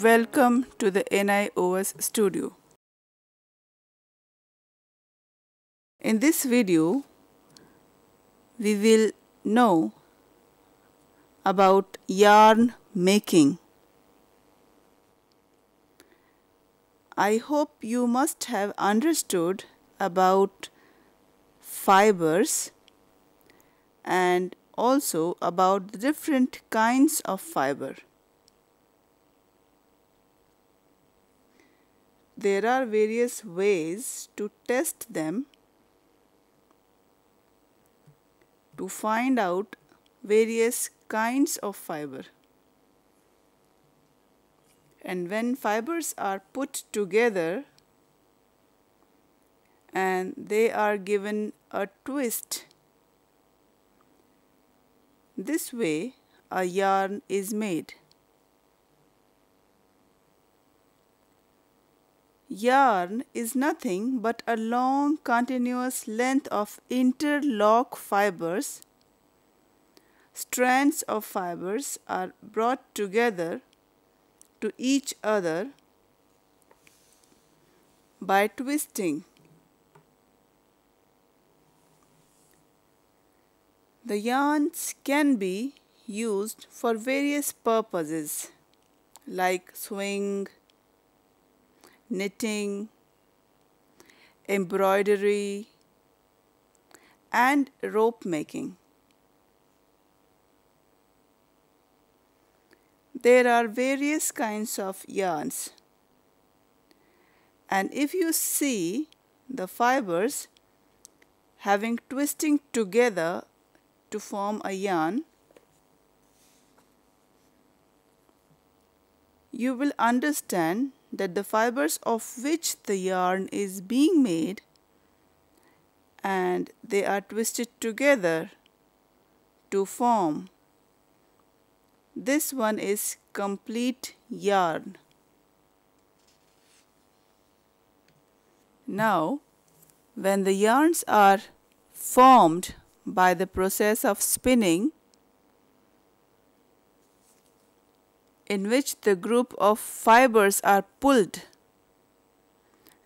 Welcome to the NIOS studio. In this video, we will know about yarn making. I hope you must have understood about fibers and also about the different kinds of fiber. There are various ways to test them to find out various kinds of fiber. And when fibers are put together and they are given a twist, this way a yarn is made. Yarn is nothing but a long continuous length of interlock fibers. Strands of fibers are brought together to each other by twisting. The yarns can be used for various purposes like sewing, knitting, embroidery, and rope making. There are various kinds of yarns, and if you see the fibers having twisting together to form a yarn, you will understand that the fibers of which the yarn is being made and they are twisted together to form. This one is complete yarn. Now, when the yarns are formed by the process of spinning, in which the group of fibers are pulled,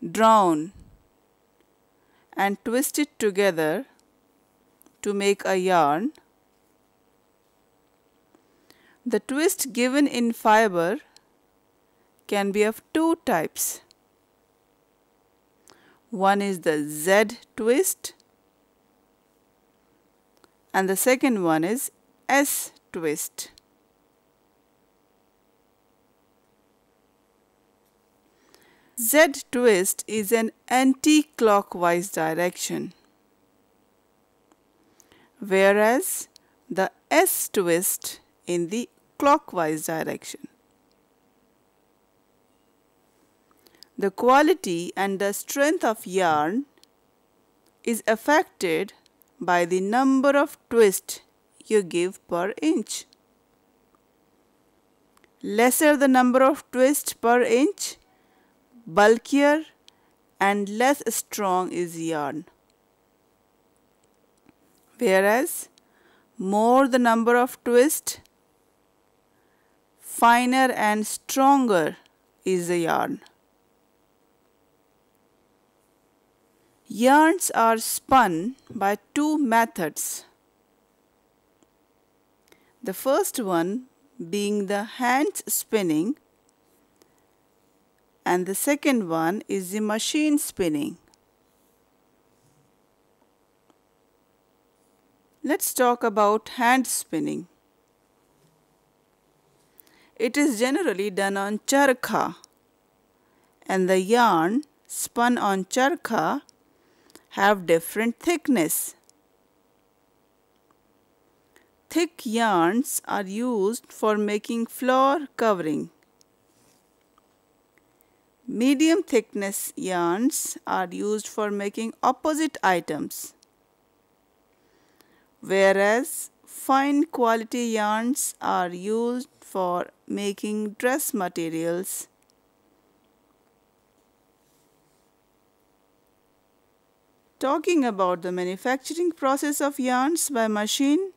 drawn, and twisted together to make a yarn, the twist given in fiber can be of two types. One is the Z twist and the second one is S twist. Z twist is an anti-clockwise direction, whereas the S twist in the clockwise direction. The quality and the strength of yarn is affected by the number of twists you give per inch. Lesser the number of twists per inch, bulkier and less strong is yarn, whereas more the number of twists, finer and stronger is the yarn. Yarns are spun by two methods. The first one being the hand spinning, and the second one is the machine spinning. Let's talk about hand spinning. It is generally done on charkha, and the yarn spun on charkha have different thickness. Thick yarns are used for making floor covering. Medium thickness yarns are used for making opposite items, whereas fine quality yarns are used for making dress materials. Talking about the manufacturing process of yarns by machine,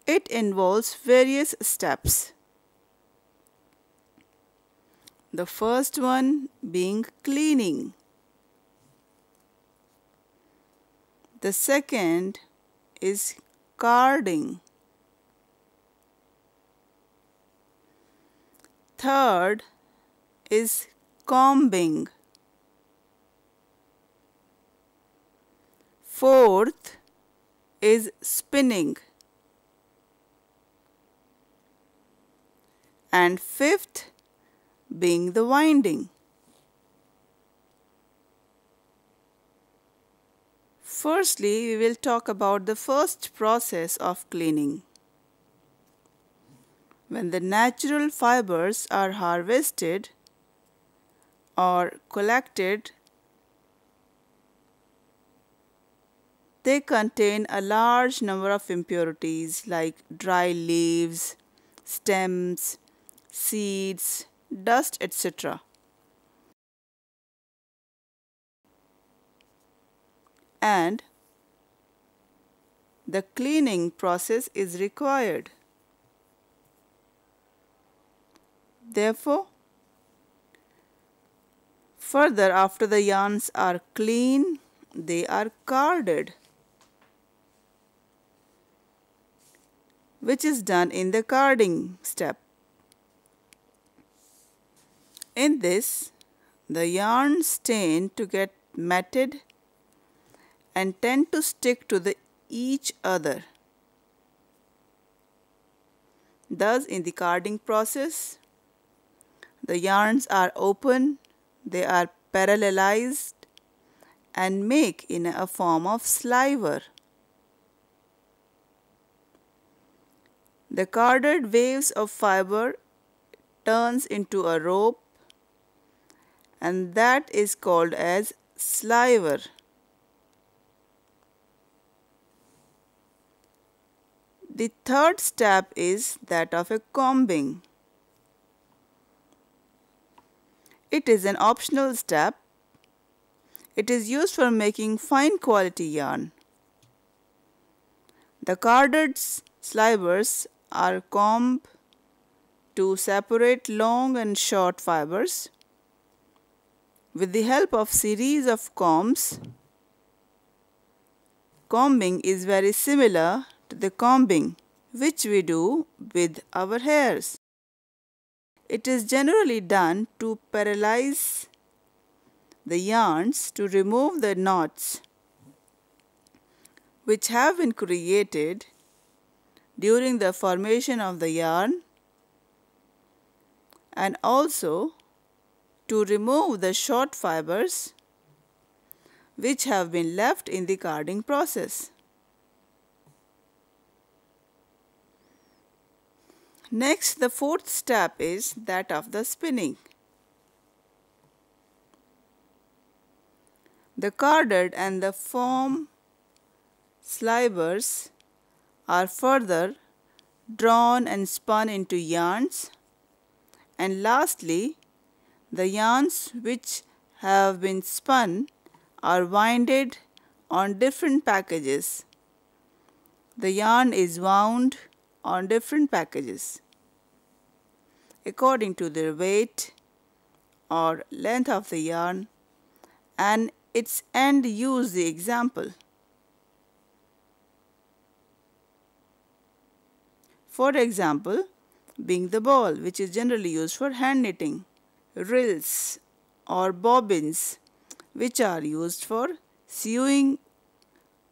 it involves various steps. The first one being cleaning. The second is carding. Third is combing. Fourth is spinning. And fifth being the winding. Firstly, we will talk about the first process of cleaning. When the natural fibers are harvested or collected, they contain a large number of impurities like dry leaves, stems, seeds, dust, etc. And the cleaning process is required. Therefore, further after the yarns are clean, they are carded, which is done in the carding step. In this, the yarns tend to get matted and tend to stick to each other. Thus, in the carding process, the yarns are open, they are parallelized and make in a form of sliver. The carded waves of fiber turns into a rope, and that is called as sliver. The third step is that of a combing. It is an optional step. It is used for making fine quality yarn. The carded slivers are combed to separate long and short fibers. With the help of series of combs, combing is very similar to the combing which we do with our hairs. It is generally done to parallelize the yarns to remove the knots which have been created during the formation of the yarn, and also to remove the short fibers which have been left in the carding process. Next, the fourth step is that of the spinning. The carded and the foam slivers are further drawn and spun into yarns, and lastly, the yarns which have been spun are winded on different packages. The yarn is wound on different packages according to their weight or length of the yarn and its end use the example. For example, being the ball, which is generally used for hand knitting, rills or bobbins, which are used for sewing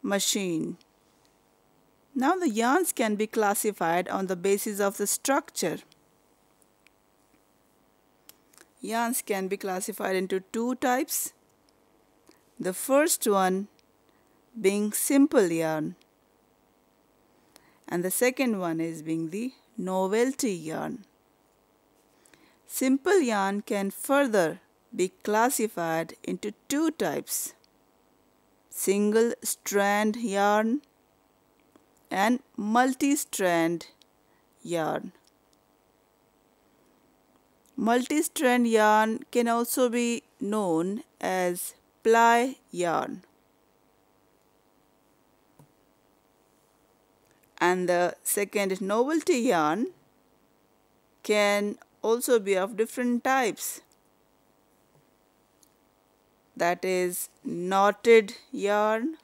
machine. Now the yarns can be classified on the basis of the structure. Yarns can be classified into two types. The first one being simple yarn, and the second one is being the novelty yarn. Simple yarn can further be classified into two types: single strand yarn and multi-strand yarn. Multi-strand yarn can also be known as ply yarn. And the second novelty yarn can also be of different types. that is knotted yarn.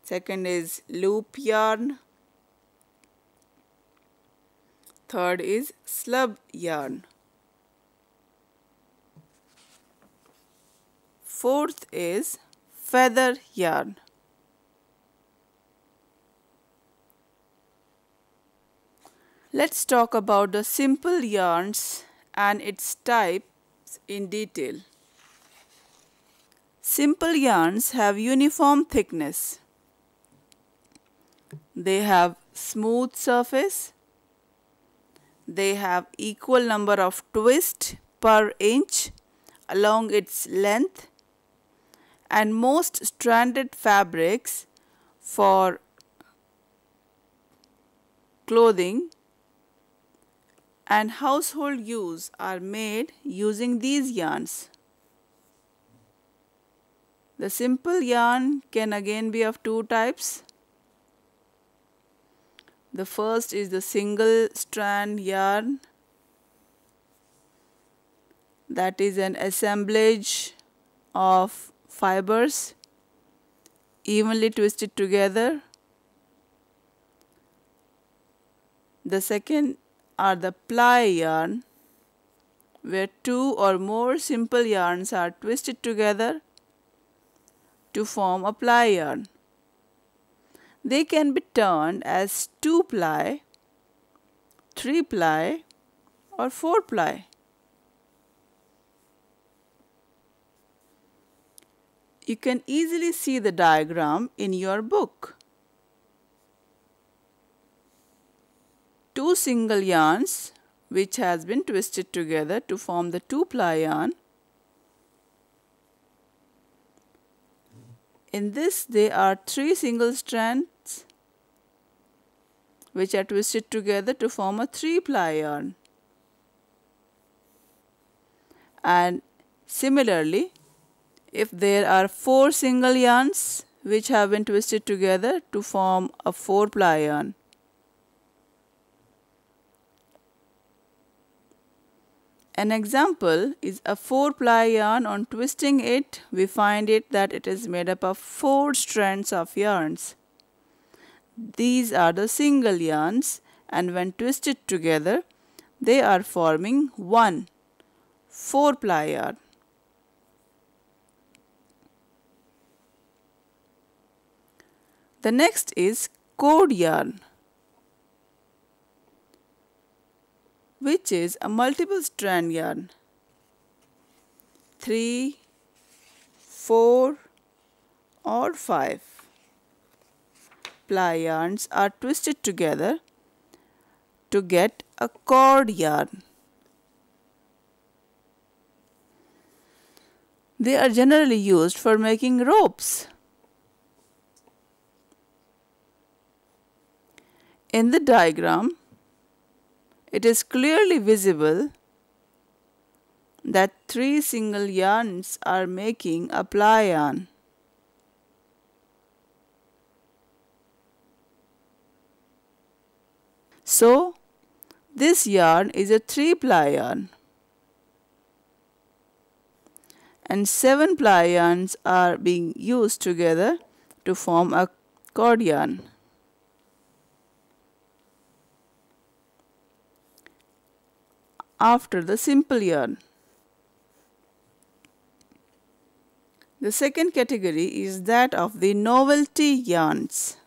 Second is loop yarn. Third is slub yarn. Fourth is feather yarn. Let's talk about the simple yarns and its types in detail. Simple yarns have uniform thickness. They have smooth surface. They have equal number of twists per inch along its length, and most stranded fabrics for clothing and household use are made using these yarns. The simple yarn can again be of two types. The first is the single strand yarn, that is an assemblage of fibers evenly twisted together. The second are the ply yarn, where two or more simple yarns are twisted together to form a ply yarn. They can be turned as 2-ply, 3-ply or 4-ply. You can easily see the diagram in your book. Two single yarns which has been twisted together to form the 2-ply yarn. In this, there are 3 single strands which are twisted together to form a 3-ply yarn. And similarly, if there are 4 single yarns which have been twisted together to form a 4-ply yarn. An example is a 4-ply yarn. On twisting it, we find that it is made up of 4 strands of yarns. These are the single yarns, and when twisted together, they are forming one 4-ply yarn. The next is cord yarn, which is a multiple strand yarn. 3, 4 or 5 ply yarns are twisted together to get a cord yarn. They are generally used for making ropes. In the diagram, it is clearly visible that 3 single yarns are making a ply yarn. So, this yarn is a 3-ply yarn, and 7 ply yarns are being used together to form a cord yarn. After the simple yarn, the second category is that of the novelty yarns.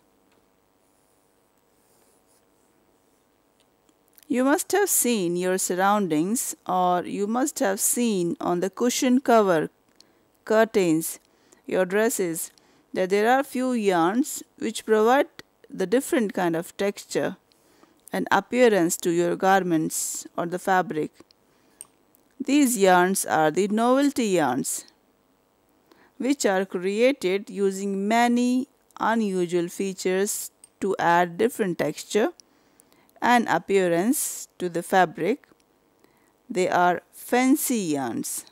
You must have seen your surroundings, or you must have seen on the cushion cover, curtains, your dresses, that there are few yarns which provide the different kind of texture and appearance to your garments or the fabric. These yarns are the novelty yarns, which are created using many unusual features to add different texture and appearance to the fabric. They are fancy yarns,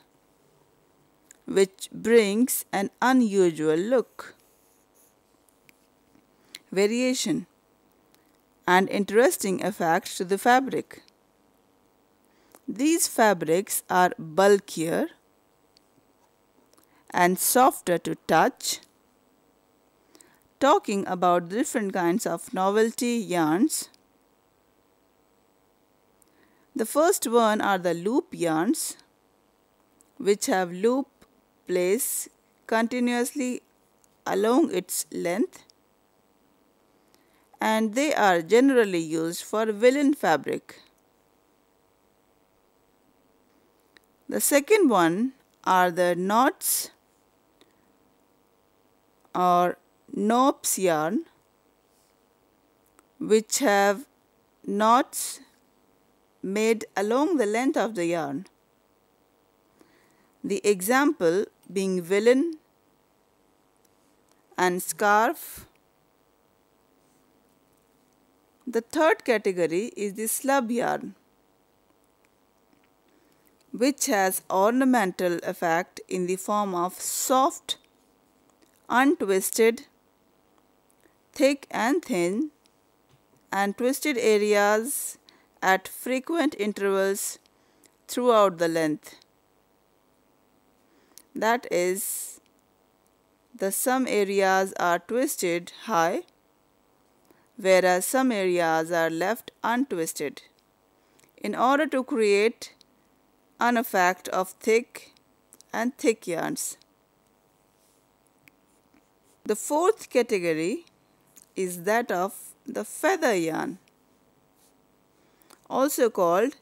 which brings an unusual look, variation, and interesting effects to the fabric. These fabrics are bulkier and softer to touch. Talking about different kinds of novelty yarns. The first one are the loop yarns, which have loop placed continuously along its length, and they are generally used for woolen fabric. The second one are the knots or knops yarn, which have knots made along the length of the yarn. The example being woolen and scarf. The third category is the slub yarn, which has ornamental effect in the form of soft, untwisted, thick and thin, and twisted areas at frequent intervals throughout the length. That is, some areas are twisted high, whereas some areas are left untwisted, in order to create an effect of thick and thick yarns. The fourth category is that of the feather yarn, also called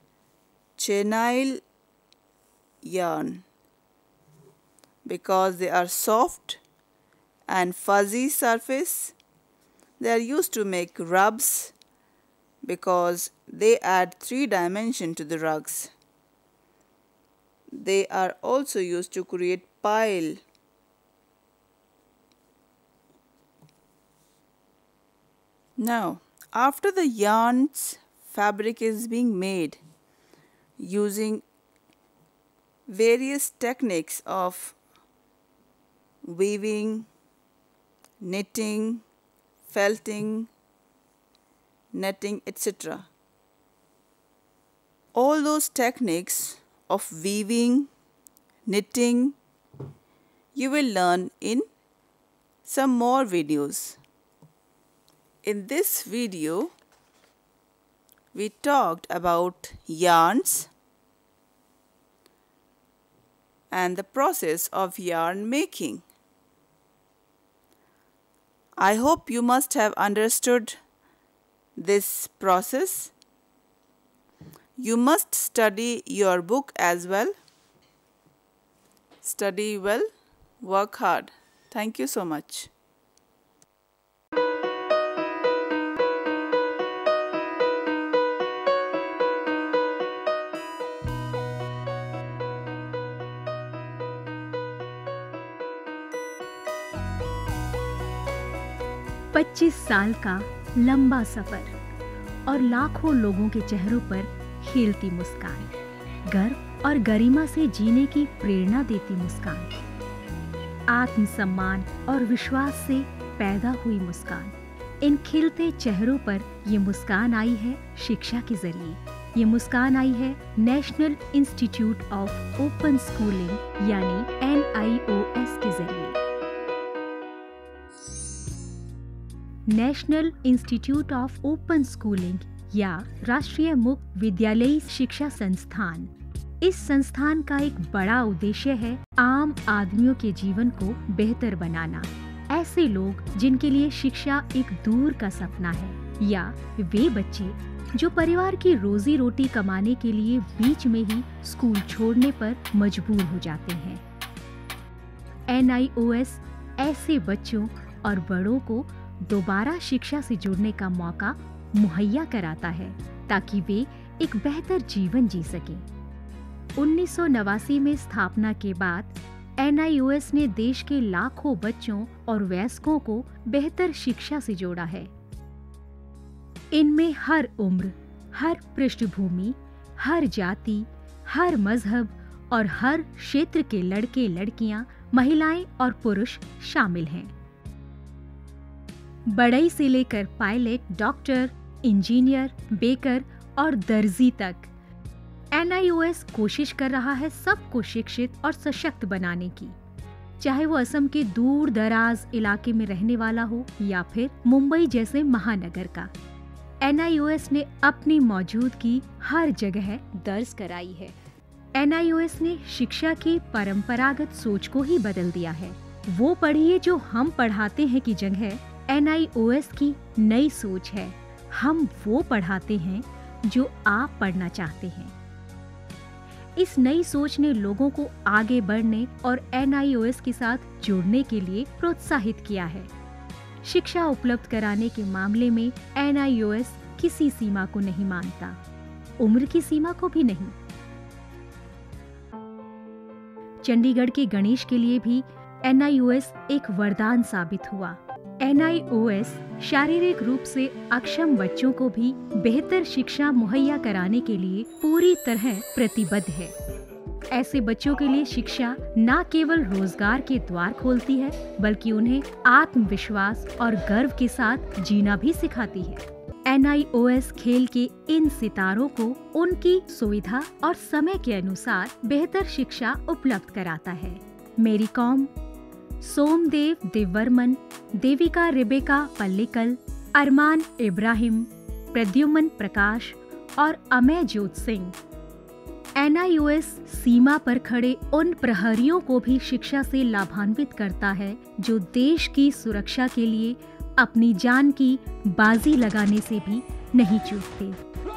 chenille yarn, because they are soft and fuzzy surface. They are used to make rugs because they add 3 dimension to the rugs. They are also used to create pile. Now, after the yarn's fabric is being made using various techniques of weaving, knitting, felting, netting, etc. All those techniques of weaving, knitting, you will learn in some more videos. In this video, we talked about yarns and the process of yarn making. I hope you must have understood this process. You must study your book as well. Study well, work hard. Thank you so much. पच्चीस साल का लंबा सफर और लाखों लोगों के चेहरों पर खिलती मुस्कान, गर्व और गरिमा से जीने की प्रेरणा देती मुस्कान, आत्मसम्मान और विश्वास से पैदा हुई मुस्कान। इन खिलते चेहरों पर ये मुस्कान आई है शिक्षा के जरिए। ये मुस्कान आई है national institute of open schooling यानी NIOS के जरिए। National institute of open schooling या राष्ट्रीय मुक्त विद्यालयी शिक्षा संस्थान, इस संस्थान का एक बड़ा उद्देश्य है आम आदमियों के जीवन को बेहतर बनाना। ऐसे लोग जिनके लिए शिक्षा एक दूर का सपना है, या वे बच्चे जो परिवार की रोजी रोटी कमाने के लिए बीच में ही स्कूल छोड़ने पर मजबूर हो जाते हैं। NIOS ऐसे बच्चों और बड़ों को दोबारा शिक्षा से जुड़ने का मौका मुहैया कराता है ताकि वे एक बेहतर जीवन जी सकें। 1989 में स्थापना के बाद NIOS ने देश के लाखों बच्चों और वयस्कों को बेहतर शिक्षा से जोड़ा है। इनमें हर उम्र, हर पृष्ठभूमि, हर जाति, हर मजहब और हर क्षेत्र के लड़के लड़कियां, महिलाएं और पुरुष शामिल हैं। बढ़ई से लेकर पायलट, डॉक्टर, इंजीनियर, बेकर और दर्जी तक NIOS कोशिश कर रहा है सबको शिक्षित और सशक्त बनाने की, चाहे वो असम के दूर दराज इलाके में रहने वाला हो या फिर मुंबई जैसे महानगर का। NIOS ने अपनी मौजूदगी हर जगह दर्ज कराई है। NIOS ने शिक्षा की परंपरागत सोच को ही बदल दिया है। वो पढ़िए जो हम पढ़ाते हैं की जगह NIOS की नई सोच है, हम वो पढ़ाते हैं जो आप पढ़ना चाहते हैं। इस नई सोच ने लोगों को आगे बढ़ने और NIOS के साथ जुड़ने के लिए प्रोत्साहित किया है। शिक्षा उपलब्ध कराने के मामले में NIOS किसी सीमा को नहीं मानता, उम्र की सीमा को भी नहीं। चंडीगढ़ के गणेश के लिए भी NIOS एक वरदान साबित हुआ। NIOS शारीरिक रूप से अक्षम बच्चों को भी बेहतर शिक्षा मुहैया कराने के लिए पूरी तरह प्रतिबद्ध है। ऐसे बच्चों के लिए शिक्षा न केवल रोजगार के द्वार खोलती है, बल्कि उन्हें आत्मविश्वास और गर्व के साथ जीना भी सिखाती है। NIOS खेल के इन सितारों को उनकी सुविधा और समय के अनुसार बेहतर शिक्षा उपलब्ध कराता है। मेरी कॉम, सोमदेव देववर्मन, देविका रेबेका पल्लिकल, अरमान इब्राहिम, प्रद्युमन प्रकाश और अमयजोत सिंह। NIOS सीमा पर खड़े उन प्रहरियों को भी शिक्षा से लाभान्वित करता है जो देश की सुरक्षा के लिए अपनी जान की बाजी लगाने से भी नहीं चूकते।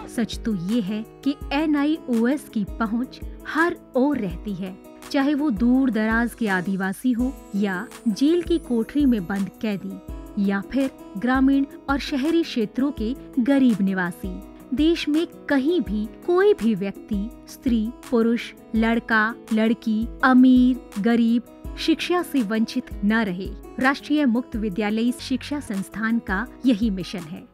सच तो ये है कि NIOS की पहुंच हर ओर रहती है, चाहे वो दूर दराज के आदिवासी हो या जेल की कोठरी में बंद कैदी या फिर ग्रामीण और शहरी क्षेत्रों के गरीब निवासी। देश में कहीं भी कोई भी व्यक्ति, स्त्री, पुरुष, लड़का, लड़की, अमीर, गरीब शिक्षा से वंचित न रहे। राष्ट्रीय मुक्त विद्यालयी शिक्षा संस्थान का यही मिशन है।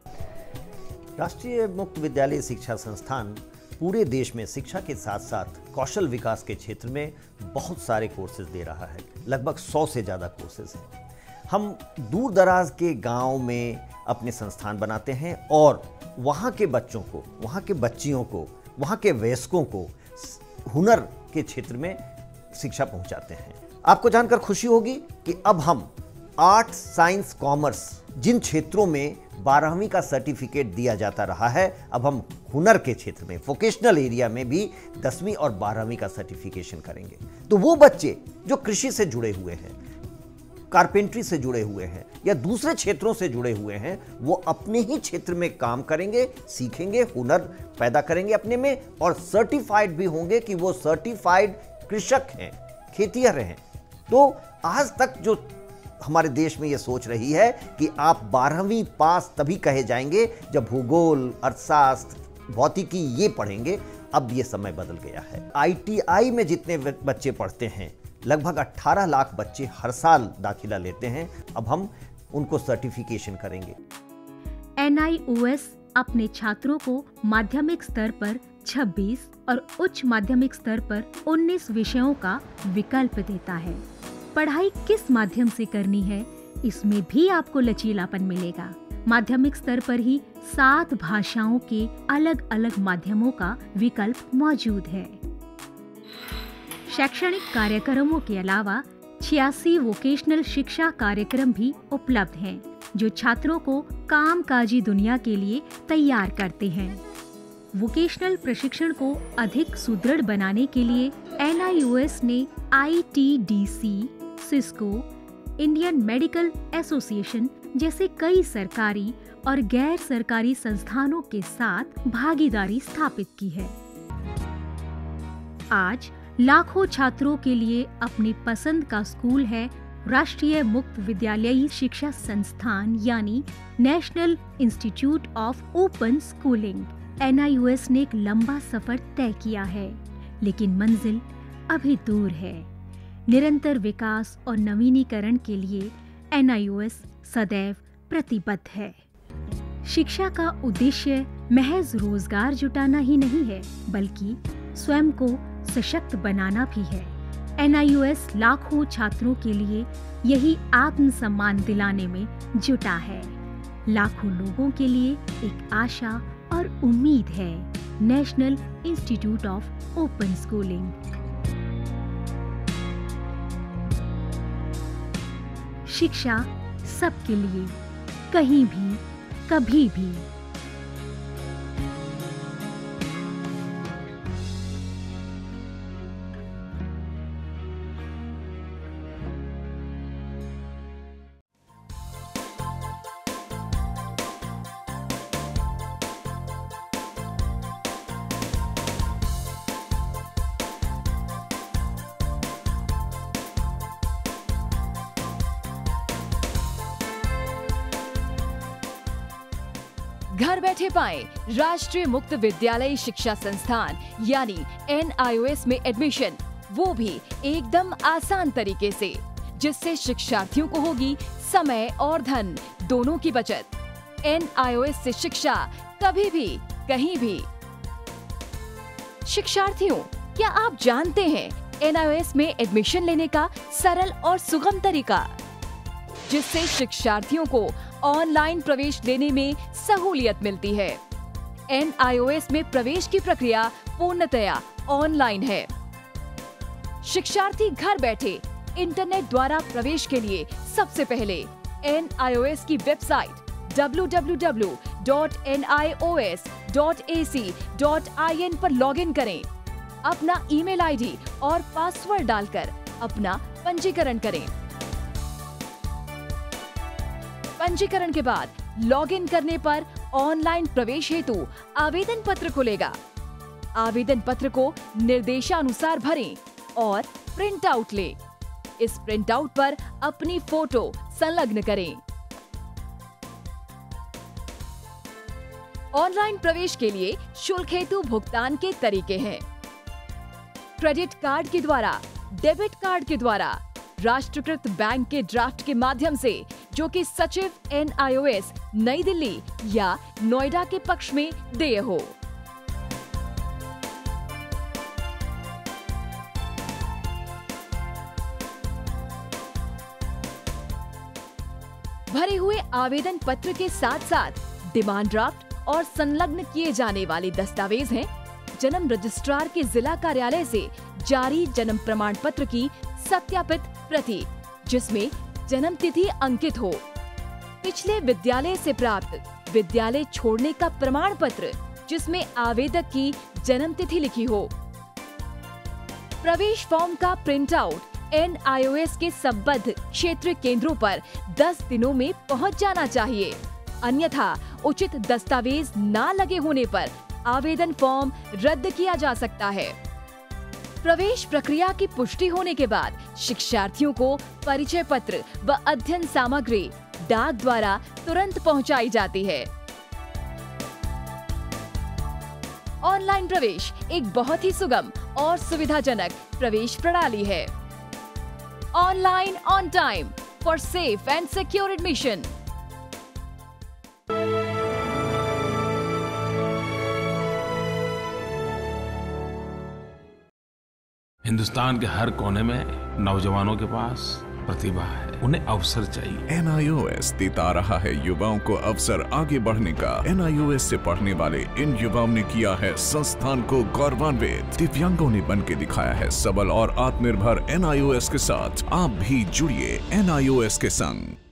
राष्ट्रीय मुक्त विद्यालयी शिक्षा संस्थान पूरे देश में शिक्षा के साथ साथ कौशल विकास के क्षेत्र में बहुत सारे कोर्सेज दे रहा है। लगभग 100 से ज़्यादा कोर्सेज हैं। हम दूर दराज के गांव में अपने संस्थान बनाते हैं और वहाँ के बच्चों को, वहाँ के बच्चियों को, वहाँ के वयस्कों को हुनर के क्षेत्र में शिक्षा पहुँचाते हैं। आपको जानकर खुशी होगी कि अब हम आर्ट, साइंस, कॉमर्स जिन क्षेत्रों में 12वीं का सर्टिफिकेट दिया जाता रहा है, अब हम हुनर के क्षेत्र में, वोकेशनल एरिया में भी 10वीं और 12वीं का सर्टिफिकेशन करेंगे। तो वो बच्चे जो कृषि से जुड़े हुए हैं, कारपेंट्री से जुड़े हुए हैं या दूसरे क्षेत्रों से जुड़े हुए हैं, वो अपने ही क्षेत्र में काम करेंगे, सीखेंगे, हुनर पैदा करेंगे अपने में और सर्टिफाइड भी होंगे कि वो सर्टिफाइड कृषक हैं, खेतिहर हैं। तो आज तक जो हमारे देश में ये सोच रही है कि आप 12वीं पास तभी कहे जाएंगे जब भूगोल, अर्थशास्त्र, भौतिकी ये पढ़ेंगे, अब ये समय बदल गया है। ITI में जितने बच्चे पढ़ते हैं, लगभग 18 लाख बच्चे हर साल दाखिला लेते हैं। अब हम उनको सर्टिफिकेशन करेंगे। NIOS अपने छात्रों को माध्यमिक स्तर पर 26 और उच्च माध्यमिक स्तर पर 19 विषयों का विकल्प देता है। पढ़ाई किस माध्यम से करनी है, इसमें भी आपको लचीलापन मिलेगा। माध्यमिक स्तर पर ही 7 भाषाओं के अलग अलग माध्यमों का विकल्प मौजूद है। शैक्षणिक कार्यक्रमों के अलावा 86 वोकेशनल शिक्षा कार्यक्रम भी उपलब्ध हैं, जो छात्रों को कामकाजी दुनिया के लिए तैयार करते हैं। वोकेशनल प्रशिक्षण को अधिक सुदृढ़ बनाने के लिए NIOS ने ITDC, Cisco, Indian medical association जैसे कई सरकारी और गैर सरकारी संस्थानों के साथ भागीदारी स्थापित की है। आज लाखों छात्रों के लिए अपनी पसंद का स्कूल है राष्ट्रीय मुक्त विद्यालयी शिक्षा संस्थान यानी national institute of open schooling. NIOS ने एक लंबा सफर तय किया है, लेकिन मंजिल अभी दूर है। निरंतर विकास और नवीनीकरण के लिए NIOS सदैव प्रतिबद्ध है। शिक्षा का उद्देश्य महज रोजगार जुटाना ही नहीं है, बल्कि स्वयं को सशक्त बनाना भी है। NIOS लाखों छात्रों के लिए यही आत्मसम्मान दिलाने में जुटा है। लाखों लोगों के लिए एक आशा और उम्मीद है। National institute of open schooling. शिक्षा सबके लिए, कहीं भी, कभी भी। घर बैठे पाएं राष्ट्रीय मुक्त विद्यालय शिक्षा संस्थान यानी NIOS में एडमिशन, वो भी एकदम आसान तरीके से, जिससे शिक्षार्थियों को होगी समय और धन दोनों की बचत। NIOS से शिक्षा कभी भी, कहीं भी। शिक्षार्थियों, क्या आप जानते हैं NIOS में एडमिशन लेने का सरल और सुगम तरीका, जिससे शिक्षार्थियों को ऑनलाइन प्रवेश लेने में सहूलियत मिलती है। NIOS में प्रवेश की प्रक्रिया पूर्णतया ऑनलाइन है। शिक्षार्थी घर बैठे इंटरनेट द्वारा प्रवेश के लिए सबसे पहले NIOS की वेबसाइट www.nios.ac.in पर लॉगिन करें। अपना ईमेल आईडी और पासवर्ड डालकर अपना पंजीकरण करें। पंजीकरण के बाद लॉगिन करने पर ऑनलाइन प्रवेश हेतु आवेदन पत्र खुलेगा। आवेदन पत्र को निर्देशानुसार भरें और प्रिंट आउट लें। इस प्रिंट आउट पर अपनी फोटो संलग्न करें। ऑनलाइन प्रवेश के लिए शुल्क हेतु भुगतान के तरीके हैं: क्रेडिट कार्ड के द्वारा, डेबिट कार्ड के द्वारा, राष्ट्रीयकृत बैंक के ड्राफ्ट के माध्यम से, जो कि सचिव NIOS नई दिल्ली या नोएडा के पक्ष में देय हो। भरे हुए आवेदन पत्र के साथ साथ डिमांड ड्राफ्ट और संलग्न किए जाने वाले दस्तावेज हैं: जन्म रजिस्ट्रार के जिला कार्यालय से जारी जन्म प्रमाण पत्र की सत्यापित प्रति, जिसमें जन्म तिथि अंकित हो, पिछले विद्यालय से प्राप्त विद्यालय छोड़ने का प्रमाण पत्र, जिसमें आवेदक की जन्म तिथि लिखी हो। प्रवेश फॉर्म का प्रिंट आउट NIOS के संबद्ध क्षेत्रीय केंद्रों पर 10 दिनों में पहुंच जाना चाहिए, अन्यथा उचित दस्तावेज न लगे होने पर आवेदन फॉर्म रद्द किया जा सकता है। प्रवेश प्रक्रिया की पुष्टि होने के बाद शिक्षार्थियों को परिचय पत्र व अध्ययन सामग्री डाक द्वारा तुरंत पहुंचाई जाती है। ऑनलाइन प्रवेश एक बहुत ही सुगम और सुविधाजनक प्रवेश प्रणाली है। Online on time for safe and secure admission. Hindustan के हर कोने में नौजवानों के पास प्रतिभा है, उन्हें अवसर चाहिए। NIOS देता रहा है युवाओं को अवसर आगे बढ़ने का। NIOS से पढ़ने वाले इन युवाओं ने किया है संस्थान को गौरवान्वित। दिव्यांगों ने बन के दिखाया है सबल और आत्मनिर्भर। NIOS के साथ आप भी जुड़िए NIOS के संग।